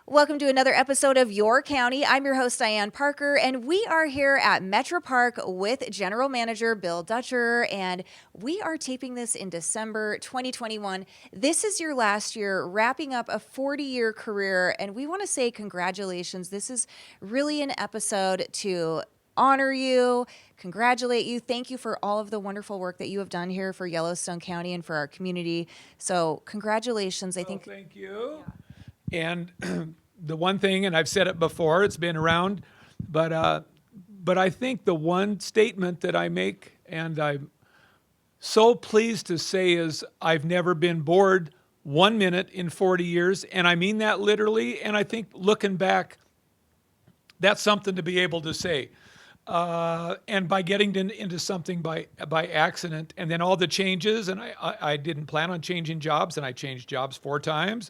Welcome to another episode of Your County. I'm your host, Dianne Parker, and we are here at MetraPark with General Manager Bill Dutcher, and we are taping this in December 2021. This is your last year, wrapping up a 40-year career, and we want to say congratulations. This is really an episode to honor you, congratulate you. Thank you for all of the wonderful work that you have done here for Yellowstone County and for our community. So congratulations. Thank you. Yeah. And the one thing, and I've said it before, it's been around, but I think the one statement that I make, and I'm so pleased to say, is I've never been bored 1 minute in 40 years, and I mean that literally. And I think looking back, that's something to be able to say. And by getting into something by accident, and then all the changes, and I didn't plan on changing jobs, and I changed jobs 4 times.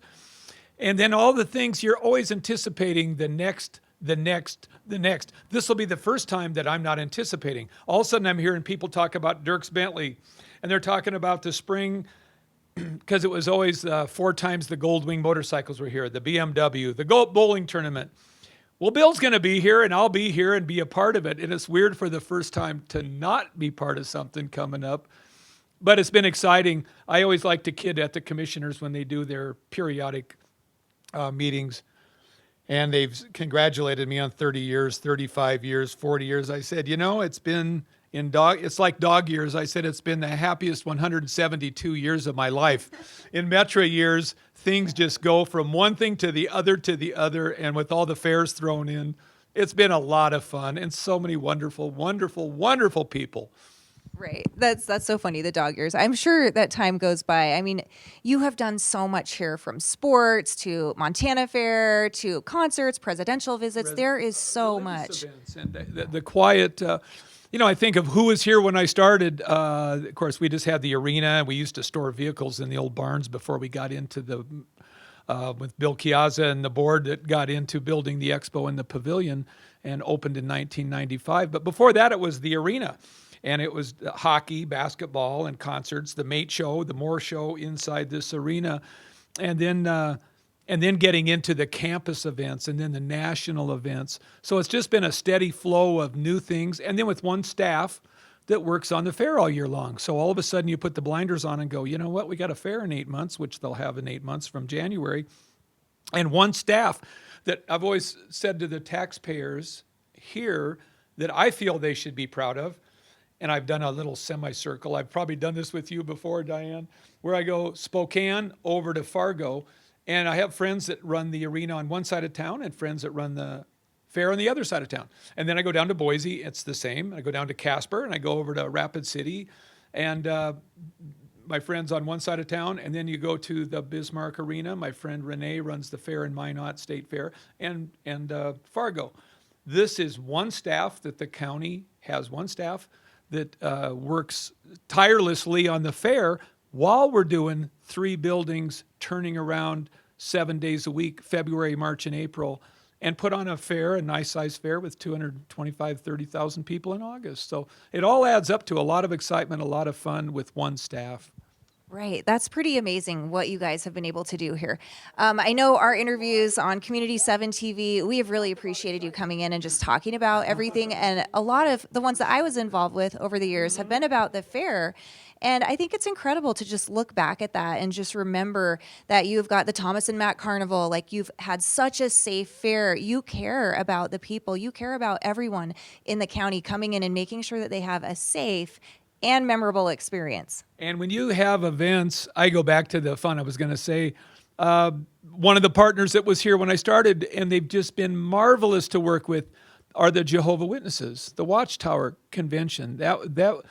And then all the things you're always anticipating, the next. This will be the first time that I'm not anticipating. All of a sudden I'm hearing people talk about Dierks Bentley, and they're talking about the spring, because it was always 4 times the Goldwing motorcycles were here, the BMW, the bowling tournament. Well, Bill's going to be here, and I'll be here and be a part of it. And it's weird for the first time to not be part of something coming up. But it's been exciting. I always like to kid at the commissioners when they do their periodic meetings, and they've congratulated me on 30 years, 35 years, 40 years. I said, it's been it's like dog years. I said, it's been the happiest 172 years of my life. In Metra years, things just go from one thing to the other, and with all the fairs thrown in, it's been a lot of fun, and so many wonderful, wonderful, wonderful people. Right. That's so funny, the dog years. I'm sure that time goes by. I mean, you have done so much here, from sports to Montana Fair to concerts, presidential visits. There is so much. Events and the quiet, I think of who was here when I started. Of course, we just had the arena. We used to store vehicles in the old barns before we got into the, with Bill Chiazza and the board that got into building the expo and the pavilion, and opened in 1995. But before that, it was the arena. And it was hockey, basketball, and concerts, the Mate Show, the Moore Show inside this arena, and then getting into the campus events and then the national events. So it's just been a steady flow of new things, and then with one staff that works on the fair all year long. So all of a sudden you put the blinders on and go, you know what, we got a fair in 8 months, which they'll have in 8 months from January, and one staff that I've always said to the taxpayers here that I feel they should be proud of. And I've done a little semicircle. I've probably done this with you before, Dianne, where I go Spokane over to Fargo, and I have friends that run the arena on one side of town and friends that run the fair on the other side of town. And then I go down to Boise, it's the same. I go down to Casper, and I go over to Rapid City, and my friend's on one side of town. And then you go to the Bismarck Arena. My friend Renee runs the fair in Minot State Fair, and Fargo. This is one staff that the county has, one staff that works tirelessly on the fair while we're doing 3 buildings, turning around 7 days a week, February, March, and April, and put on a fair, a nice size fair with 225, 30,000 people in August. So it all adds up to a lot of excitement, a lot of fun with one staff. Right. That's pretty amazing what you guys have been able to do here. I know our interviews on Community 7 TV, we have really appreciated you coming in and just talking about everything. And a lot of the ones that I was involved with over the years have been about the fair. And I think it's incredible to just look back at that and just remember that you've got the Thomas and Mack Carnival. Like, you've had such a safe fair. You care about the people. You care about everyone in the county coming in and making sure that they have a safe and memorable experience. And when you have events, I go back to the fun. I was going to say, one of the partners that was here when I started, and they've just been marvelous to work with, are the Jehovah Witnesses, the Watchtower Convention. That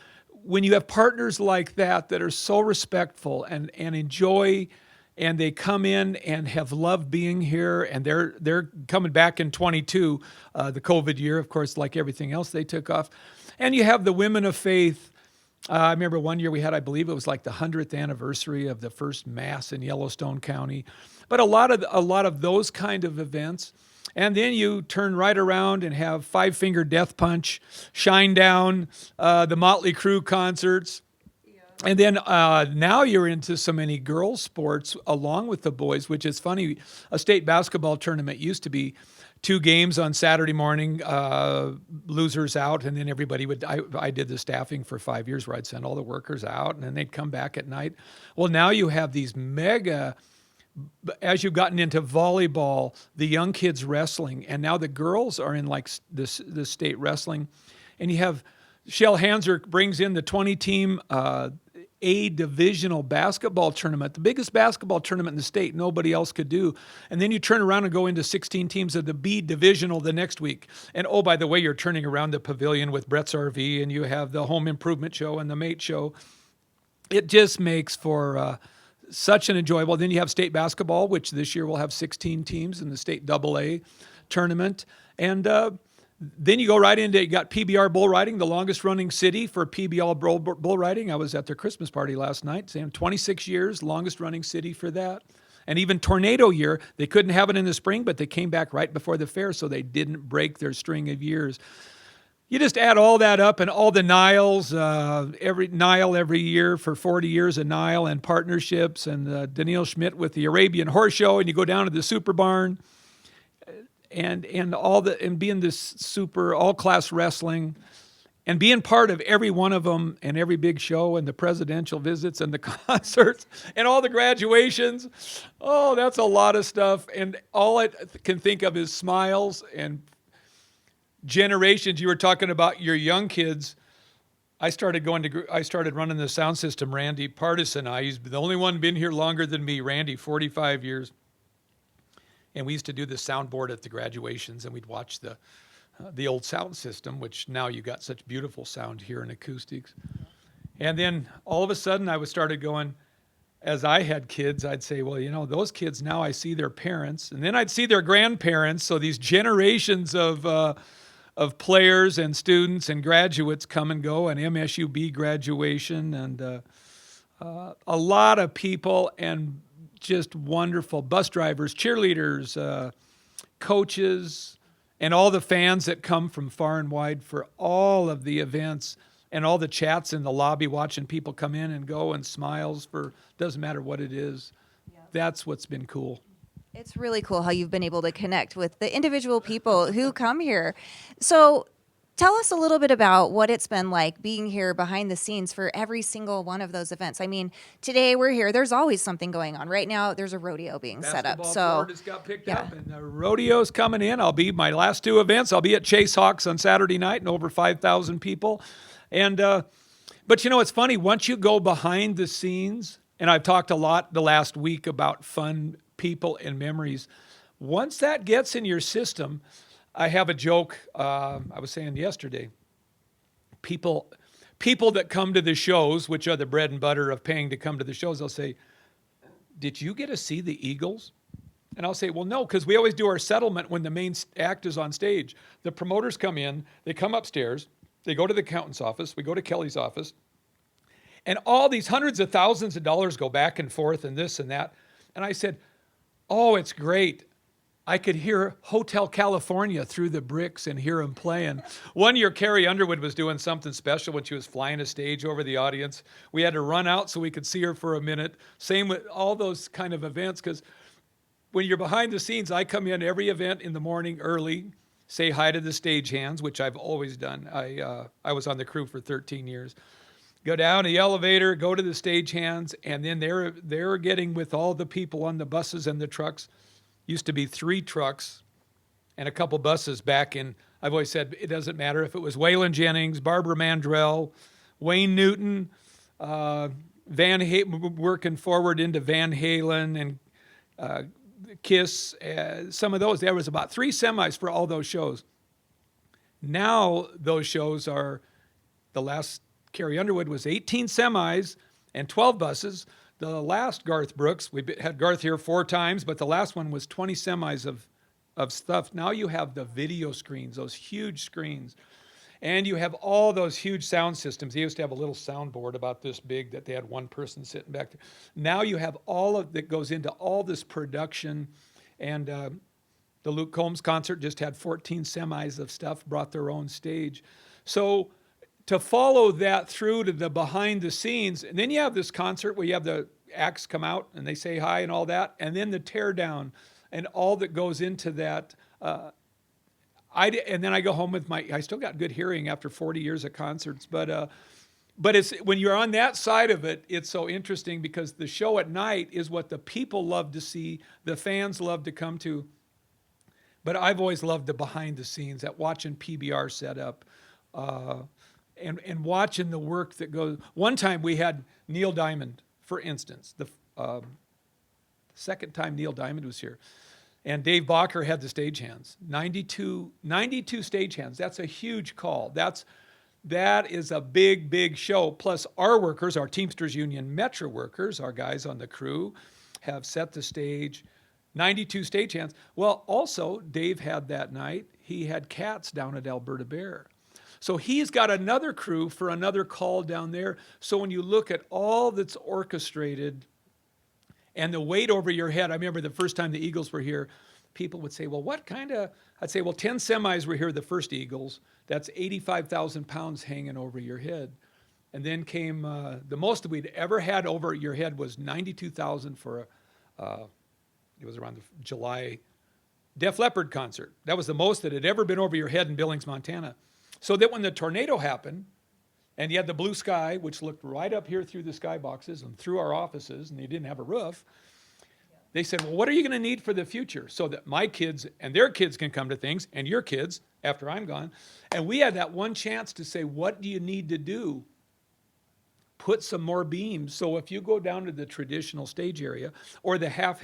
when you have partners like that are so respectful and enjoy, and they come in and have loved being here, and they're coming back in 22, the COVID year, of course, like everything else, they took off. And you have the women of faith. I remember one year we had, I believe it was like the 100th anniversary of the first Mass in Yellowstone County. But a lot of those kind of events. And then you turn right around and have Five Finger Death Punch, Shine Down, the Motley Crue concerts. And then now you're into so many girls' sports along with the boys, which is funny. A state basketball tournament used to be 2 games on Saturday morning, losers out, and then everybody would. I did the staffing for 5 years where I'd send all the workers out, and then they'd come back at night. Well, now you have these mega. As you've gotten into volleyball, the young kids wrestling, and now the girls are in like this state wrestling, and you have Shell Hanser brings in the 20-team A divisional basketball tournament, the biggest basketball tournament in the state, nobody else could do. And then you turn around and go into 16 teams of the B divisional the next week. And oh, by the way, you're turning around the pavilion with Brett's RV, and you have the home improvement show and the mate show. It just makes for such an enjoyable. Then you have state basketball, which this year will have 16 teams in the state AA tournament. And then you go right into, you got PBR bull riding, the longest running city for PBR bull riding. I was at their Christmas party last night, saying 26 years, longest running city for that. And even tornado year, they couldn't have it in the spring, but they came back right before the fair, so they didn't break their string of years. You just add all that up and all the Niles, every Nile every year for 40 years, a Nile and partnerships, and Danielle Schmidt with the Arabian Horse Show, and you go down to the Super Barn. And all the, and being this super all class wrestling and being part of every one of them and every big show and the presidential visits and the concerts and all the graduations. Oh, that's a lot of stuff. And all I can think of is smiles and generations. You were talking about your young kids. I started running the sound system. Randy Partisan, he's the only one been here longer than me. Randy, 45 years. And we used to do the soundboard at the graduations, and we'd watch the old sound system, which now you got such beautiful sound here and acoustics. And then all of a sudden I started going, as I had kids, I'd say, well, you know, those kids now I see their parents, and then I'd see their grandparents. So these generations of players and students and graduates come and go, and MSUB graduation, and a lot of people and just wonderful bus drivers, cheerleaders, coaches, and all the fans that come from far and wide for all of the events and all the chats in the lobby watching people come in and go and smiles for, doesn't matter what it is. Yep. That's what's been cool. It's really cool how you've been able to connect with the individual people who come here. So tell us a little bit about what it's been like being here behind the scenes for every single one of those events. I mean, today we're here. There's always something going on. Right now, there's a rodeo being set up. So just got picked up, and the rodeo's coming in. I'll be my last 2 events. I'll be at Chase Hawks on Saturday night, and over 5,000 people. And but you know, it's funny once you go behind the scenes. And I've talked a lot the last week about fun people and memories. Once that gets in your system. I have a joke. I was saying yesterday, people that come to the shows, which are the bread and butter of paying to come to the shows, they'll say, did you get to see the Eagles? And I'll say, well, no, because we always do our settlement when the main act is on stage. The promoters come in, they come upstairs, they go to the accountant's office, we go to Kelly's office, and all these hundreds of thousands of dollars go back and forth and this and that. And I said, oh, it's great. I could hear Hotel California through the bricks and hear them playing. One year, Carrie Underwood was doing something special when she was flying a stage over the audience. We had to run out so we could see her for a minute. Same with all those kind of events, because when you're behind the scenes, I come in every event in the morning early, say hi to the stagehands, which I've always done. I was on the crew for 13 years. Go down the elevator, go to the stagehands, and then they're getting with all the people on the buses and the trucks. Used to be 3 trucks and a couple buses back in, I've always said it doesn't matter if it was Waylon Jennings, Barbara Mandrell, Wayne Newton, working forward into Van Halen and Kiss, some of those. There was about 3 semis for all those shows. Now those shows are, the last Carrie Underwood was 18 semis and 12 buses. The last Garth Brooks, we had Garth here 4 times, but the last one was 20 semis of stuff. Now you have the video screens, those huge screens, and you have all those huge sound systems. They used to have a little soundboard about this big that they had one person sitting back there. Now you have all of that goes into all this production, and the Luke Combs concert just had 14 semis of stuff, brought their own stage. So to follow that through to the behind the scenes, and then you have this concert where you have the acts come out and they say hi and all that, and then the tear down and all that goes into that. And then I go home with I still got good hearing after 40 years of concerts, but it's when you're on that side of it, it's so interesting because the show at night is what the people love to see, the fans love to come to. But I've always loved the behind the scenes, that watching PBR set up, and watching the work that goes. One time we had Neil Diamond, for instance, the second time Neil Diamond was here. And Dave Bacher had the stagehands, 92 stagehands. That's a huge call. That is a big, big show. Plus our workers, our Teamsters Union Metra workers, our guys on the crew, have set the stage. 92 stagehands. Well, also, Dave had that night, he had cats down at Alberta Bear. So he's got another crew for another call down there. So when you look at all that's orchestrated and the weight over your head, I remember the first time the Eagles were here, people would say, well, what kind of, I'd say, well, 10 semis were here the first Eagles. That's 85,000 pounds hanging over your head. And then came, the most we'd ever had over your head was 92,000 for it was around the July Def Leppard concert. That was the most that had ever been over your head in Billings, Montana. So that when the tornado happened, and you had the blue sky, which looked right up here through the skyboxes and through our offices, and they didn't have a roof, they said, well, what are you going to need for the future so that my kids and their kids can come to things, and your kids after I'm gone? And we had that one chance to say, what do you need to do? Put some more beams. So if you go down to the traditional stage area or the half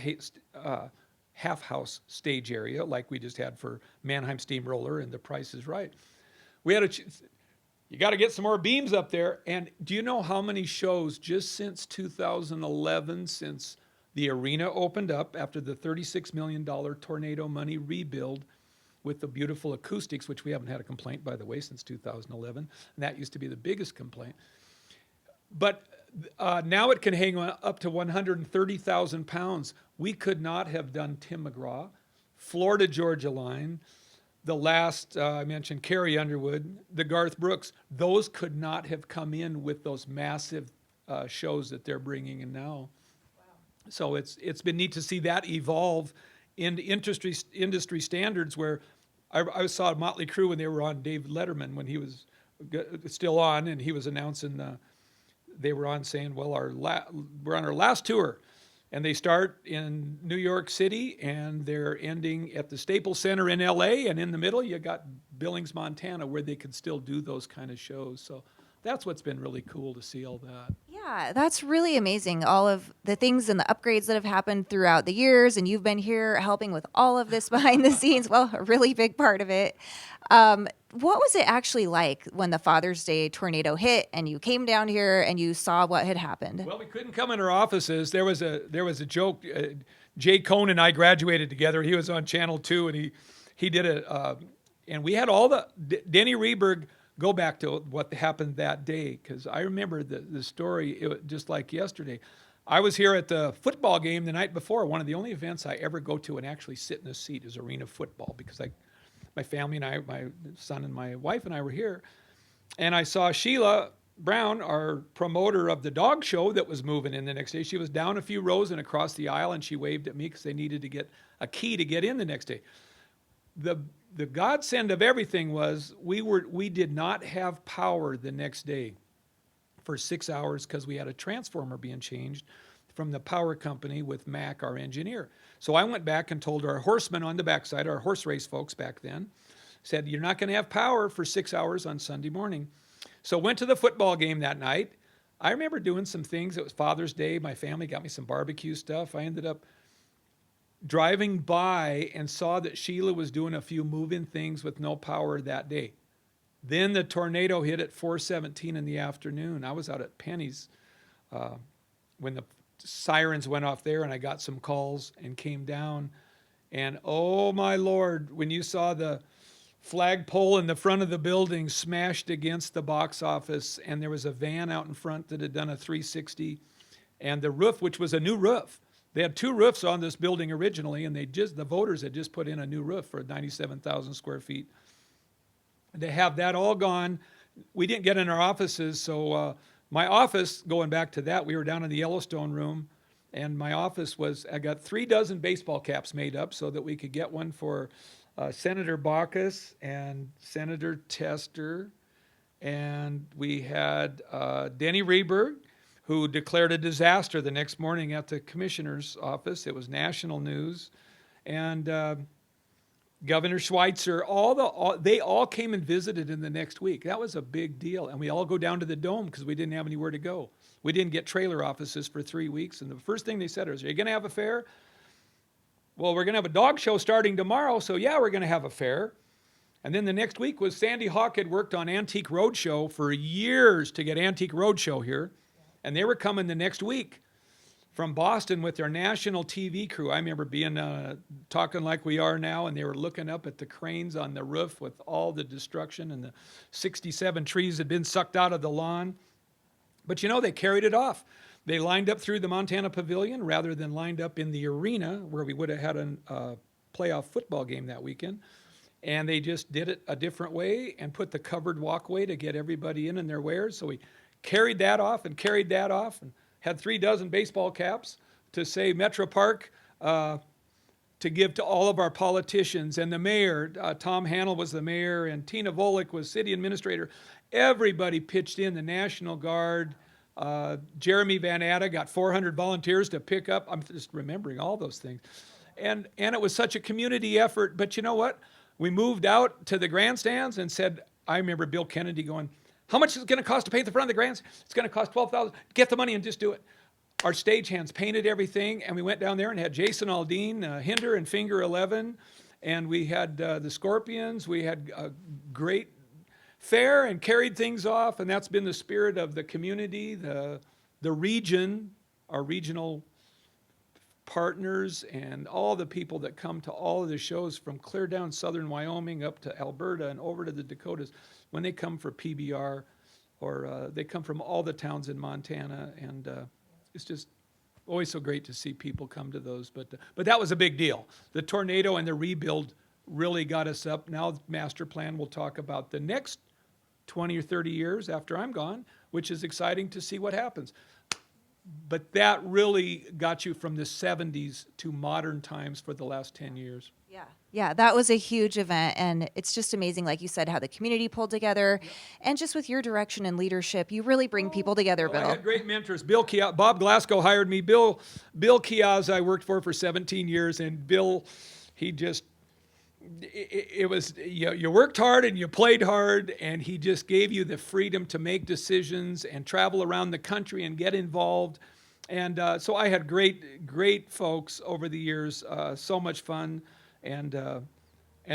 house stage area, like we just had for Mannheim Steamroller and The Price is Right, we had you got to get some more beams up there. And do you know how many shows just since 2011, since the arena opened up after the $36 million tornado money rebuild with the beautiful acoustics, which we haven't had a complaint, by the way, since 2011. And that used to be the biggest complaint. But now it can hang up to 130,000 pounds. We could not have done Tim McGraw, Florida Georgia Line, the last, I mentioned Carrie Underwood, the Garth Brooks. Those could not have come in with those massive shows that they're bringing in now. Wow. So it's been neat to see that evolve into industry standards where I saw Motley Crue when they were on Dave Letterman when he was still on, and he was announcing they were on saying, well, we're on our last tour. And they start in New York City, and they're ending at the Staples Center in L.A., and in the middle, you got Billings, Montana, where they could still do those kind of shows. So that's what's been really cool to see all that. Yeah, that's really amazing. All of the things and the upgrades that have happened throughout the years, and you've been here helping with all of this behind the scenes. Well, a really big part of it. What was it actually like when the Father's Day tornado hit and you came down here and you saw what had happened? Well, we couldn't come in our offices. There was a joke. Jay Cohn and I graduated together. He was on Channel 2, and he did and we had all Denny Rehberg go back to what happened that day, because I remember the story just like yesterday. I was here at the football game the night before. One of the only events I ever go to and actually sit in a seat is arena football, because my family and I, my son and my wife and I were here. And I saw Sheila Brown, our promoter of the dog show that was moving in the next day. She was down a few rows and across the aisle, and she waved at me because they needed to get a key to get in the next day. The godsend of everything was we did not have power the next day for 6 hours because we had a transformer being changed from the power company with Mac, our engineer. So I went back and told our horsemen on the backside, our horse race folks back then, said, you're not going to have power for 6 hours on Sunday morning. So went to the football game that night. I remember doing some things. It was Father's Day. My family got me some barbecue stuff. I ended up driving by and saw that Sheila was doing a few move-in things with no power that day. Then the tornado hit at 4:17 in the afternoon. I was out at Penny's when the sirens went off there, and I got some calls and came down. And oh my Lord, when you saw the flagpole in the front of the building smashed against the box office, and there was a van out in front that had done a 360, and the roof, which was a new roof. They had two roofs on this building originally, and the voters had just put in a new roof for 97,000 square feet. And to have that all gone, we didn't get in our offices. So my office, going back to that, we were down in the Yellowstone room, and my office was, I got 3 dozen baseball caps made up so that we could get one for Senator Baucus and Senator Tester. And we had Denny Rehberg, who declared a disaster the next morning at the commissioner's office. It was national news. And Governor Schweitzer, they all came and visited in the next week. That was a big deal. And we all go down to the Dome because we didn't have anywhere to go. We didn't get trailer offices for 3 weeks. And the first thing they said was, are you going to have a fair? Well, we're going to have a dog show starting tomorrow, so yeah, we're going to have a fair. And then the next week was Sandy Hawk had worked on Antique Roadshow for years to get Antique Roadshow here. And they were coming the next week from Boston with their national TV crew. I remember being talking like we are now, and they were looking up at the cranes on the roof with all the destruction, and the 67 trees had been sucked out of the lawn. But you know, they carried it off. They lined up through the Montana Pavilion rather than lined up in the arena where we would have had a playoff football game that weekend. And they just did it a different way and put the covered walkway to get everybody in their wares. So we carried that off and had 3 dozen baseball caps to say MetraPark to give to all of our politicians. And the mayor, Tom Hanel was the mayor, and Tina Volek was city administrator. Everybody pitched in, the National Guard. Jeremy Van Atta got 400 volunteers to pick up. I'm just remembering all those things. And it was such a community effort. But you know what? We moved out to the grandstands and said, I remember Bill Kennedy going, how much is it going to cost to paint the front of the grandstand? It's going to cost $12,000. Get the money and just do it. Our stagehands painted everything, and we went down there and had Jason Aldean, Hinder and Finger 11, and we had the Scorpions. We had a great fair and carried things off, and that's been the spirit of the community, the region, our regional partners, and all the people that come to all of the shows from clear down southern Wyoming up to Alberta and over to the Dakotas. When they come for PBR, or they come from all the towns in Montana, and it's just always so great to see people come to those. But that was a big deal. The tornado and the rebuild really got us up. Now the master plan will talk about the next 20 or 30 years after I'm gone, which is exciting to see what happens. But that really got you from the 70s to modern times for the last 10 years. Yeah, that was a huge event, and it's just amazing, like you said, how the community pulled together, and just with your direction and leadership, you really bring people together, Bill. I had great mentors. Bob Glasgow hired me. Bill Kiaz I worked for 17 years, and Bill, he just, it was, you worked hard and you played hard, and he just gave you the freedom to make decisions and travel around the country and get involved. And so I had great folks over the years, so much fun. And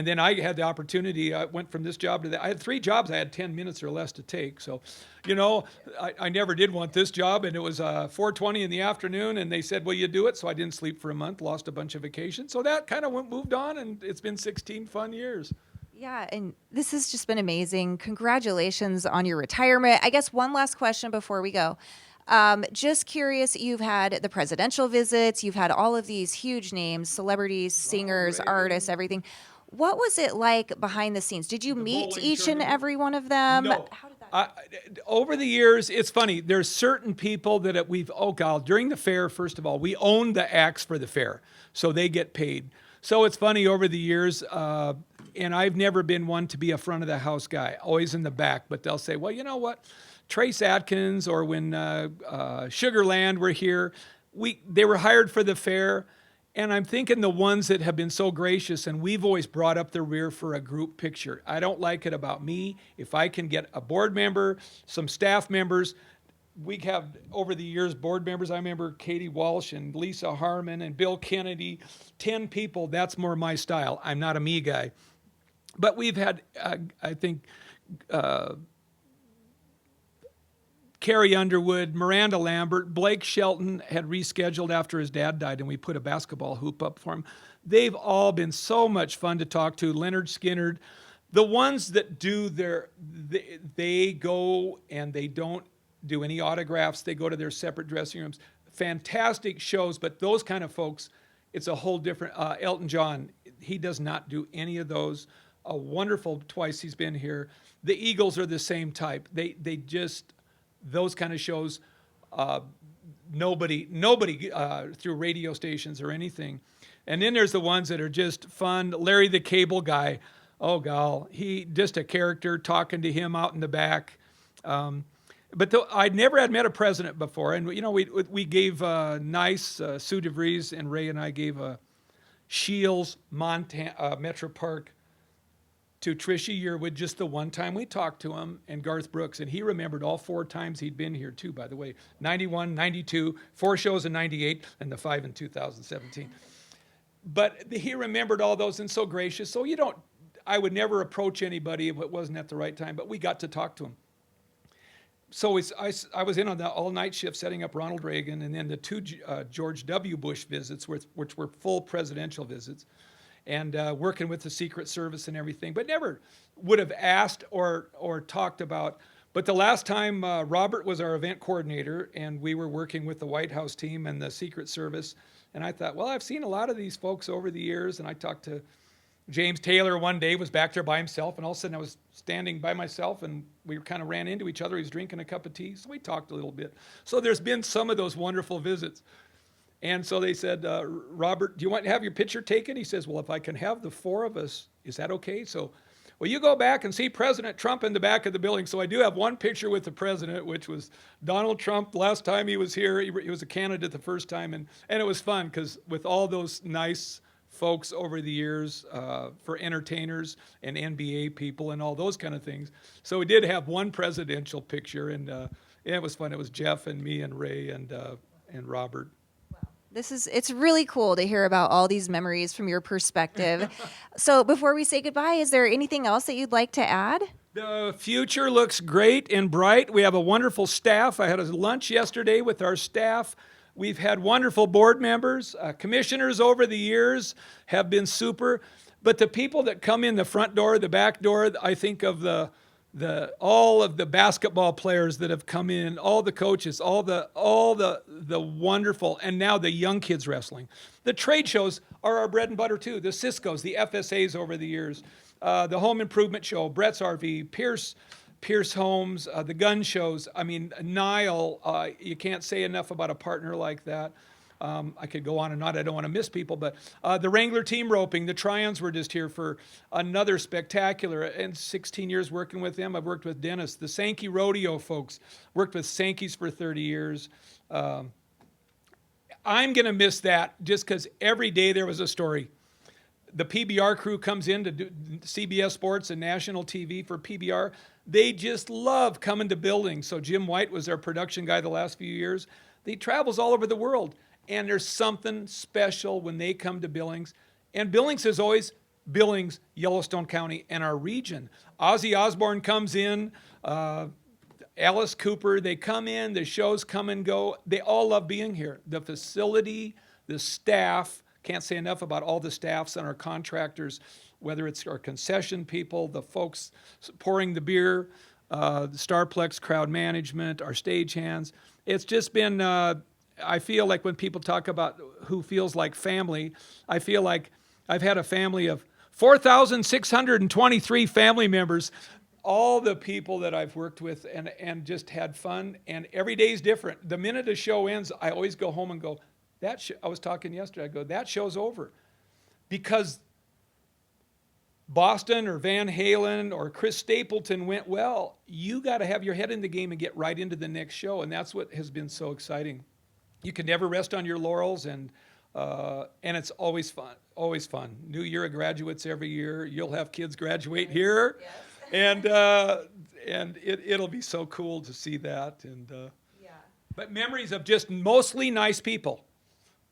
then I had the opportunity, I went from this job to that. I had 3 jobs I had 10 minutes or less to take. So, you know, I never did want this job, and it was 4:20 in the afternoon, and they said, will you do it? So I didn't sleep for a month, lost a bunch of vacation. So that kind of moved on, and it's been 16 fun years. Yeah, and this has just been amazing. Congratulations on your retirement. I guess one last question before we go. Just curious, you've had the presidential visits, you've had all of these huge names, celebrities, singers, artists, everything. What was it like behind the scenes? Did you meet each and every one of them? No. How did that Over the years, it's funny. There's certain people that during the fair, first of all, we own the acts for the fair, so they get paid. So it's funny over the years, and I've never been one to be a front of the house guy, always in the back, but they'll say, well, you know what? Trace Atkins, or when Sugarland were here, they were hired for the fair. And I'm thinking the ones that have been so gracious, and we've always brought up the rear for a group picture. I don't like it about me. If I can get a board member, some staff members, we have over the years board members. I remember Katie Walsh and Lisa Harmon and Bill Kennedy, 10 people. That's more my style. I'm not a me guy. But we've had, I think, Carrie Underwood, Miranda Lambert, Blake Shelton had rescheduled after his dad died, and we put a basketball hoop up for him. They've all been so much fun to talk to. Leonard Skinnard, the ones that do they go and they don't do any autographs. They go to their separate dressing rooms. Fantastic shows, but those kind of folks, it's a whole different. Elton John, he does not do any of those. a wonderful twice he's been here. The Eagles are the same type. They just those kind of shows. Nobody through radio stations or anything. And then there's the ones that are just fun. Larry the Cable Guy. Oh, gal, he just a character, talking to him out in the back. But I'd never had met a president before, and we gave nice Sue DeVries and Ray and I gave a Shields Montana MetraPark to Tricia Yearwood just the one time we talked to him, and Garth Brooks, and he remembered all 4 times he'd been here too, by the way. 91, 92, 4 shows in 98, and the 5 in 2017. But he remembered all those and so gracious. So I would never approach anybody if it wasn't at the right time, but we got to talk to him. So I was in on the all-night shift setting up Ronald Reagan, and then the 2 George W. Bush visits, which were full presidential visits, and working with the Secret Service and everything, but never would have asked or talked about. But the last time Robert was our event coordinator, and we were working with the White House team and the Secret Service, and I thought, well, I've seen a lot of these folks over the years, and I talked to James Taylor one day, was back there by himself, and all of a sudden I was standing by myself, and we kind of ran into each other. He was drinking a cup of tea, so we talked a little bit. So there's been some of those wonderful visits. And so they said, Robert, do you want to have your picture taken? He says, well, if I can have the 4 of us, is that okay? So, well, you go back and see President Trump in the back of the building. So I do have one picture with the president, which was Donald Trump. The last time he was here, he was a candidate the first time. And it was fun because with all those nice folks over the years for entertainers and NBA people and all those kind of things. So we did have one presidential picture, and it was fun. It was Jeff and me and Ray and Robert. It's really cool to hear about all these memories from your perspective. So before we say goodbye, is there anything else that you'd like to add? The future looks great and bright. We have a wonderful staff. I had a lunch yesterday with our staff. We've had wonderful board members. Commissioners over the years have been super. But the people that come in the front door, the back door, I think of all of the basketball players that have come in, all the coaches, all the wonderful, and now the young kids wrestling. The trade shows are our bread and butter too. The Cisco's, the FSAs over the years, the Home Improvement Show, Brett's RV, Pierce Homes, the gun shows. I mean, Nile, you can't say enough about a partner like that. I could go on and on. I don't want to miss people, but the Wrangler team roping, the Tryons were just here for another spectacular, and 16 years working with them. I've worked with Dennis. The Sankey Rodeo folks, worked with Sankeys for 30 years. I'm going to miss that just because every day there was a story. The PBR crew comes in to do CBS Sports and national TV for PBR. They just love coming to Billings. So Jim White was our production guy the last few years. He travels all over the world. And there's something special when they come to Billings. And Billings is always Billings, Yellowstone County, and our region. Ozzy Osbourne comes in, Alice Cooper, they come in, the shows come and go. They all love being here. The facility, the staff, can't say enough about all the staffs and our contractors, whether it's our concession people, the folks pouring the beer, the Starplex crowd management, our stagehands. It's just been... I feel like when people talk about who feels like family, I feel like I've had a family of 4,623 family members, all the people that I've worked with and just had fun. And every day is different. The minute a show ends, I always go home and go, I was talking yesterday, I go, that show's over. Because Boston or Van Halen or Chris Stapleton went well, you got to have your head in the game and get right into the next show. And that's what has been so exciting. You can never rest on your laurels, and it's always fun, always fun. New year of graduates every year. You'll have kids graduate here, yes. and it'll be so cool to see that. But memories of just mostly nice people.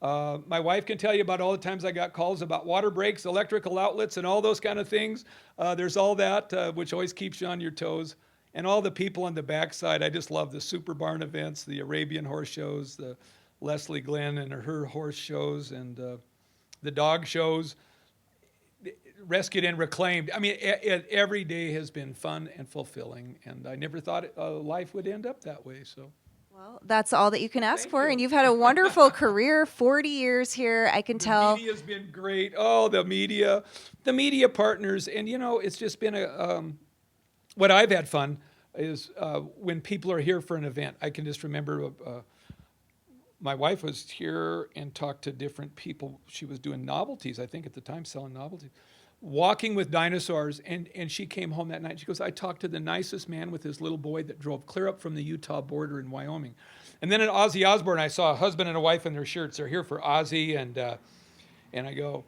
My wife can tell you about all the times I got calls about water breaks, electrical outlets, and all those kind of things. There's all that, which always keeps you on your toes. And all the people on the backside, I just love the Super Barn events, the Arabian horse shows, the Leslie Glenn and her horse shows, and the dog shows, rescued and reclaimed. I mean, every day has been fun and fulfilling, and I never thought life would end up that way. So. Well, that's all that you can ask Thank for. you. And you've had a wonderful career, 40 years here. I can The tell. media's been great. Oh, the media partners. And, it's just been what I've had fun is when people are here for an event. I can just remember my wife was here and talked to different people. She was doing novelties, I think at the time, selling novelties, walking with dinosaurs. And she came home that night. She goes, I talked to the nicest man with his little boy that drove clear up from the Utah border in Wyoming. And then at Ozzy Osbourne, I saw a husband and a wife in their shirts. They're here for Ozzy. And I go,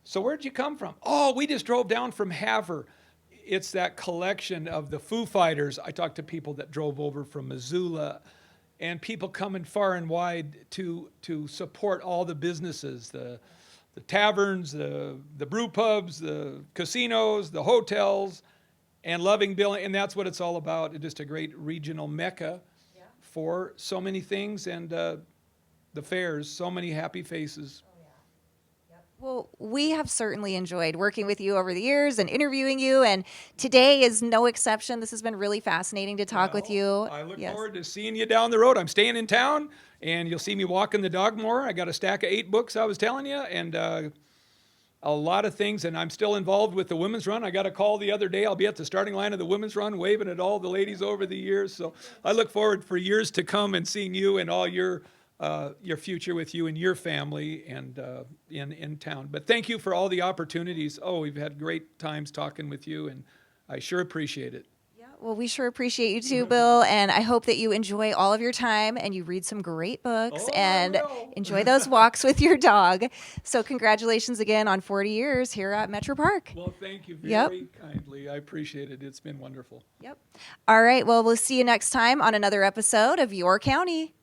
so where'd you come from? Oh, we just drove down from Havre. It's that collection of the Foo Fighters. I talked to people that drove over from Missoula, and people coming far and wide to support all the businesses, the taverns, the brew pubs, the casinos, the hotels, and loving Bill. And that's what it's all about. It's just a great regional mecca for so many things, and the fairs, so many happy faces. Well, we have certainly enjoyed working with you over the years and interviewing you, and today is no exception. This has been really fascinating to talk with you. I look forward to seeing you down the road. I'm staying in town, and you'll see me walking the dog more. I got a stack of 8 books I was telling you, and a lot of things, and I'm still involved with the women's run. I got a call the other day. I'll be at the starting line of the women's run, waving at all the ladies over the years. So I look forward for years to come and seeing you and all your future with you and your family and in town. But thank you for all the opportunities. Oh, we've had great times talking with you, and I sure appreciate it. Yeah, well, we sure appreciate you too, Bill, and I hope that you enjoy all of your time and you read some great books and enjoy those walks with your dog. So congratulations again on 40 years here at MetraPark. Well, thank you very kindly. I appreciate it. It's been wonderful. Yep. All right, well, we'll see you next time on another episode of Your County.